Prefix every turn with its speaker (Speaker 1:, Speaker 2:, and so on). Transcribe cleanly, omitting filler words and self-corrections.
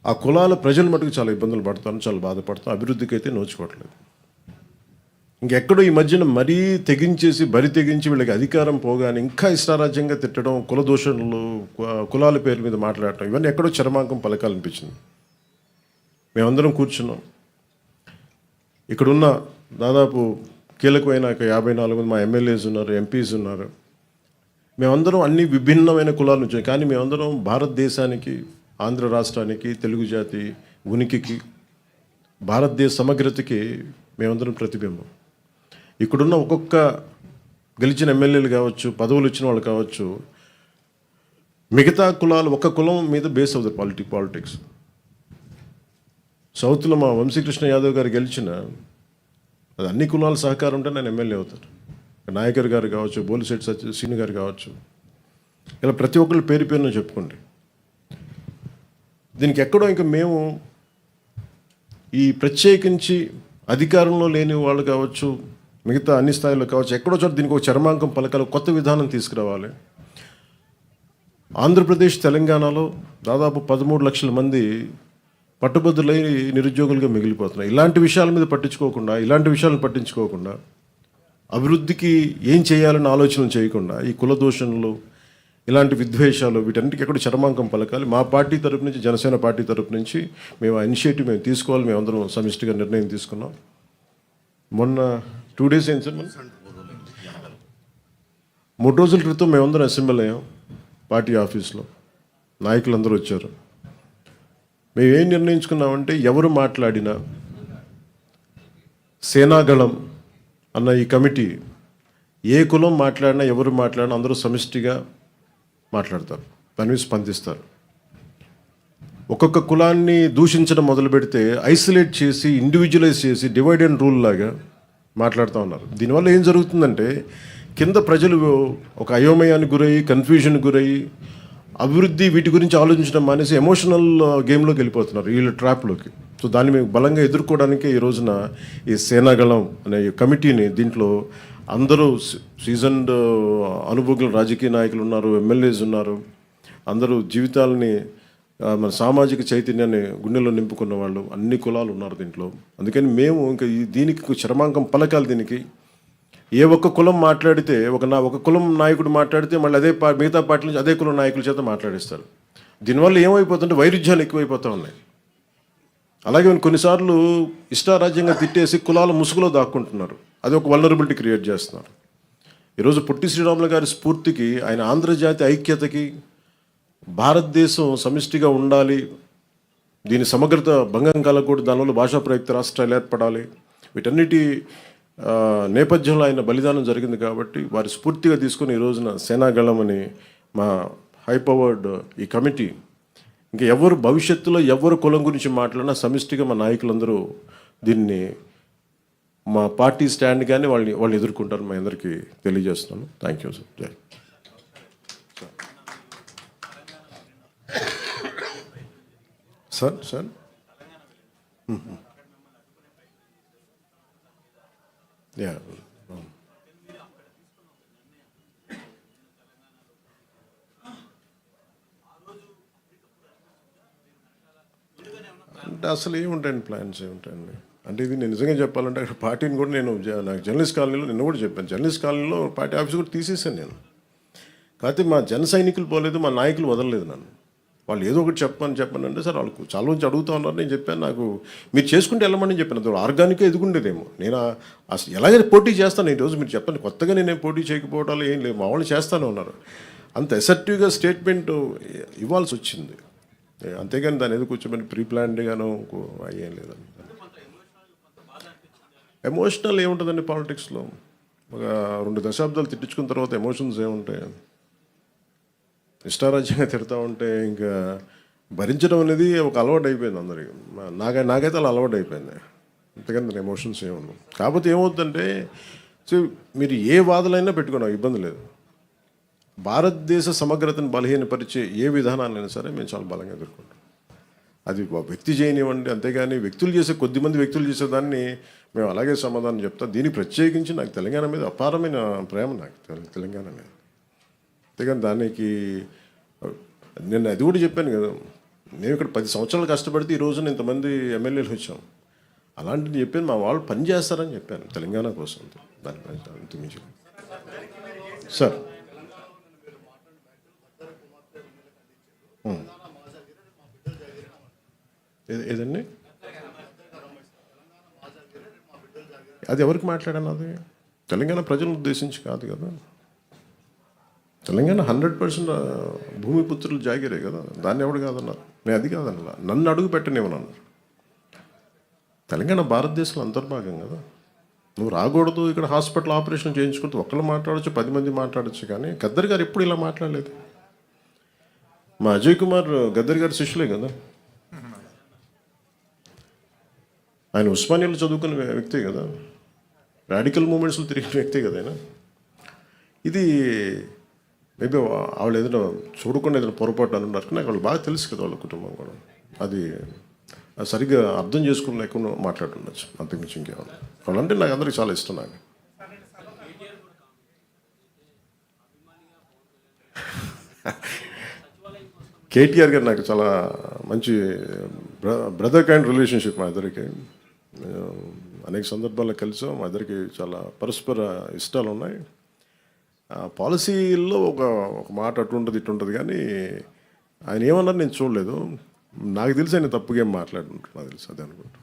Speaker 1: ఆ కులాల ప్రజలు మటుకు చాలా ఇబ్బందులు పడతాను, చాలా బాధపడతాను, అభివృద్ధికి అయితే నోచుకోవట్లేదు. ఇంకెక్కడో ఈ మధ్యన మరీ తెగించేసి బరి తెగించి వీళ్ళకి అధికారం పోగానే ఇంకా ఇష్టారాజ్యంగా తిట్టడం, కుల దూషణలు, కులాల పేరు మీద మాట్లాడటం, ఇవన్నీ ఎక్కడో చరమాంకం పలకాలనిపించింది. మేమందరం కూర్చున్నాం. ఇక్కడున్న దాదాపు కీలకమైన 54 మంది మా ఎమ్మెల్యేస్ ఉన్నారు, ఎంపీస్ ఉన్నారు. మేమందరం అన్ని విభిన్నమైన కులాల నుంచి, కానీ మేమందరం భారతదేశానికి, ఆంధ్ర రాష్ట్రానికి, తెలుగు జాతి ఉనికికి, భారతదేశ సమగ్రతకి మేమందరం ప్రతిబింబం. ఇక్కడున్న ఒక్కొక్క గెలిచిన ఎమ్మెల్యేలు కావచ్చు, పదవులు ఇచ్చిన వాళ్ళు కావచ్చు, మిగతా కులాలు ఒక కులం మీద బేస్ అవుతారు పాలిటిక్స్. సౌత్లో మా వంశీకృష్ణ యాదవ్ గారు గెలిచిన, అది అన్ని కులాల సహకారం ఉంటే నేను ఎమ్మెల్యే అవుతారు. నాయకర్ గారు కావచ్చు, బోలిశెట్టి సీను గారు కావచ్చు, ఇలా ప్రతి ఒక్కళ్ళు పేరు పేరున చెప్పుకోండి. దీనికి ఎక్కడో ఇంకా మేము ఈ ప్రత్యేకించి అధికారంలో లేని వాళ్ళు కావచ్చు, మిగతా అన్ని స్థాయిలో కావచ్చు, ఎక్కడో చోట దీనికి ఒక చర్మాంకం పలకాలి, కొత్త విధానం తీసుకురావాలి. ఆంధ్రప్రదేశ్, తెలంగాణలో దాదాపు 13 లక్షల మంది పట్టుబద్దులై నిరుద్యోగులుగా మిగిలిపోతున్నారు. ఇలాంటి విషయాల మీద పట్టించుకోకుండా, ఇలాంటి విషయాలను పట్టించుకోకుండా, అభివృద్ధికి ఏం చేయాలని ఆలోచన చేయకుండా, ఈ కుల దూషణలు, ఇలాంటి విద్వేషాలు, వీటన్నిటికీ ఎక్కడ చరమాంకం పలకాలి. మా పార్టీ తరపు నుంచి, జనసేన పార్టీ తరపు నుంచి మేము ఆ ఇనిషియేటివ్ మేము తీసుకోవాలి. మేమందరం సమిష్టిగా నిర్ణయం తీసుకున్నాం. మొన్న 2 days అయింది సార్, 3 రోజుల క్రితం మేమందరం అసెంబ్లీ అయ్యాం పార్టీ ఆఫీస్లో. నాయకులందరూ వచ్చారు. మేమేం నిర్ణయించుకున్నామంటే, ఎవరు మాట్లాడినా సేనాగళం అన్న ఈ కమిటీ, ఏ కులం మాట్లాడినా, ఎవరు మాట్లాడినా అందరూ సమిష్టిగా మాట్లాడతారు, దాని మీద స్పందిస్తారు. ఒక్కొక్క కులాన్ని దూషించడం మొదలు పెడితే ఐసోలేట్ చేసి, ఇండివిజువలైజ్ చేసి, డివైడ్ అండ్ రూల్ లాగా మాట్లాడుతూ ఉన్నారు. దీనివల్ల ఏం జరుగుతుందంటే, కింద ప్రజలు ఒక అయోమయానికి గురయ్యి, కన్ఫ్యూజన్ గురయ్యి, అభివృద్ధి వీటి గురించి ఆలోచించడం మానేసి ఎమోషనల్ గేమ్లోకి వెళ్ళిపోతున్నారు, వీళ్ళ ట్రాప్లోకి. సో దాన్ని మేము బలంగా ఎదుర్కోవడానికి ఈ రోజున ఈ సేనాగళం అనే కమిటీని, దీంట్లో అందరూ సీజన్డ్ అనుభవజ్ఞుల రాజకీయ నాయకులు ఉన్నారు, ఎమ్మెల్యేస్ ఉన్నారు, అందరూ జీవితాలని, మన సామాజిక చైతన్యాన్ని గుండెల్లో నింపుకున్న వాళ్ళు, అన్ని కులాలు ఉన్నారు దీంట్లో. అందుకని మేము ఇంకా దీనికి చరమాంకం పలకాలి. దీనికి ఏ ఒక్క కులం మాట్లాడితే, ఒక కులం నాయకుడు మాట్లాడితే మళ్ళీ అదే మిగతా పార్టీ నుంచి అదే కులం నాయకుల చేత మాట్లాడిస్తారు. దీనివల్ల ఏమైపోతుంటే వైరుధ్యాలు ఎక్కువైపోతూ ఉన్నాయి. అలాగే కొన్నిసార్లు ఇష్టారాజ్యంగా తిట్టేసి కులాల ముసుగులో దాక్కుంటున్నారు. అది ఒక వల్నరబిలిటీ క్రియేట్ చేస్తున్నారు. ఈరోజు పొట్టి శ్రీరాములు గారి స్ఫూర్తికి, ఆయన ఆంధ్రజాతి ఐక్యతకి, భారతదేశం సమిష్టిగా ఉండాలి, దీని సమగ్రత భంగం కలగకూడదు, దానివల్ల భాషా ప్రయుక్త రాష్ట్రాలు ఏర్పడాలి, వీటన్నిటి నేపథ్యంలో ఆయన బలిదానం జరిగింది. కాబట్టి వారి స్ఫూర్తిగా తీసుకుని ఈ రోజున సేనాగళం అని మా హై పవర్డ్ ఈ కమిటీ, ఇంకా ఎవరు భవిష్యత్తులో ఎవరు కులం గురించి మాట్లాడినా సమిష్టిగా మా నాయకులందరూ దీన్ని, మా పార్టీ స్టాండ్ కానీ వాళ్ళు ఎదుర్కొంటారు. మా అందరికీ తెలియజేస్తున్నాను. Thank you sir. జై సార్. యా, అంటే అసలు ఏముంటాయండి, ప్లాన్స్ ఏముంటాయండి అంటే, ఇది నేను నిజంగా చెప్పాలంటే అక్కడ పార్టీని కూడా నాకు జర్నలిస్ట్ కాలనీలో నిన్న కూడా చెప్పాను, జర్నలిస్ట్ కాలనీలో పార్టీ ఆఫీస్ కూడా తీసేసాను నేను. కాకపోతే మా జన సైనికులు పోలేదు, మా నాయకులు వదలలేదు నన్ను. వాళ్ళు ఏదో ఒకటి చెప్పండి అంటే, సార్ వాళ్ళకు చాలా నుంచి అడుగుతూ ఉన్నారు. నేను చెప్పాను, నాకు మీరు చేసుకుంటే వెళ్ళమని చెప్పాను. అది ఆర్గానిక్గా ఎదుగుండేదేమో. నేను అసలు ఎలాగైతే పోటీ చేస్తాను ఈరోజు, మీరు చెప్పండి, కొత్తగా నేనేం పోటీ చేయకపోవడాలు ఏం లేదు, మా వాళ్ళు చేస్తూనే ఉన్నారు. అంత అసర్టివ్గా స్టేట్మెంట్ ఇవ్వాల్సి వచ్చింది. అంతేగాని దాని ఏదో కూర్చోమని ప్రీ ప్లాన్డ్గాను అయ్యేం లేదండి. ఎమోషనల్ ఏముంటుందండి పాలిటిక్స్లో? ఒక 2 దశాబ్దాలు తిట్టించుకున్న తర్వాత ఎమోషన్స్ ఏముంటాయి? ఇష్టారాజ్యంగా తిడతా ఉంటే ఇంకా భరించడం అనేది ఒక అలవాటు అయిపోయింది అందరికీ. నాకైతే అలా అలవాటు అయిపోయింది. అంతేకాని దాని ఎమోషన్స్ ఏముండవు. కాకపోతే ఏమవుతుందంటే, సో మీరు ఏ వాదనైనా పెట్టుకున్నాం, ఇబ్బంది లేదు. భారతదేశ సమగ్రతను బలహీనపరిచే ఏ విధానాలైనా సరే మేము చాలా బలంగా ఎదుర్కొంటాం. అది వ్యక్తి చేయనివ్వండి, అంతేగాని కొద్దిమంది వ్యక్తులు చేసేదాన్ని మేము అలాగే సమాధానం చెప్తాం. దీనికి ప్రత్యేకించి నాకు తెలంగాణ మీద అపారమైన ప్రేమ, నాకు తెలంగాణ మీద. అంతేగాని దానికి నేను అది కూడా చెప్పాను కదా, మేము ఇక్కడ 10 సంవత్సరాలు కష్టపడితే ఈ రోజున ఇంతమంది ఎమ్మెల్యేలు వచ్చాం. అలాంటిది చెప్పాను, మా వాళ్ళు పని చేస్తారని చెప్పాను తెలంగాణ కోసం. దానిపై అంతమించి సార్ ఏదండి అది ఎవరికి మాట్లాడాను? అది తెలంగాణ ప్రజలను ఉద్దేశించి కాదు కదా. తెలంగాణ 100% భూమిపుత్రులు జాగిరే కదా, దాన్ని ఎవడు కాదన్నారు. నేను అది కాదన్నా, నన్ను అడుగు పెట్టనివ్వనన్నారు. తెలంగాణ భారతదేశంలో అంతర్భాగం కదా. నువ్వు రాకూడదు, ఇక్కడ హాస్పిటల్ ఆపరేషన్ చేయించుకుంటూ ఒక్కళ్ళు మాట్లాడచ్చు, 10 మంది మాట్లాడచ్చు. కానీ గద్దర్ గారు ఎప్పుడు ఇలా మాట్లాడలేదు. మా అజయ్ కుమార్ గద్దర్ గారి శిష్యులే కదా. ఆయన ఉస్మానియాలో చదువుకున్న వ్యక్తే కదా, రాడికల్ మూమెంట్స్లో తిరిగిన వ్యక్తే కదా ఆయన. ఇది మేబీ వాళ్ళు ఏదైనా చూడకుండా ఏదైనా పొరపాటు అని ఉన్నారు, నాకు వాళ్ళు బాగా తెలుసు కదా, వాళ్ళ కుటుంబం కూడా. అది సరిగ్గా అర్థం చేసుకోలేకుండా మాట్లాడుతుండొచ్చు, అంతకుమించి ఇంకేమన్నా. వాళ్ళంటే నాకు అందరికీ చాలా ఇష్టం. నాకు కేటీఆర్ గారు నాకు చాలా మంచి బ్రదర్ కైండ్ రిలేషన్షిప్ మా ఇద్దరికి. అనేక సందర్భాల్లో కలిసాం. మా ఇద్దరికి చాలా పరస్పర ఇష్టాలు ఉన్నాయి. పాలసీల్లో ఒక మాట అటు ఉంటుంది ఇటు ఉంటుంది, కానీ ఆయన ఏమన్నారు నేను చూడలేదు. నాకు తెలిసి ఆయన తప్పుగా ఏం మాట్లాడుకుంటున్నా తెలుసు, అదే అనుకుంటా.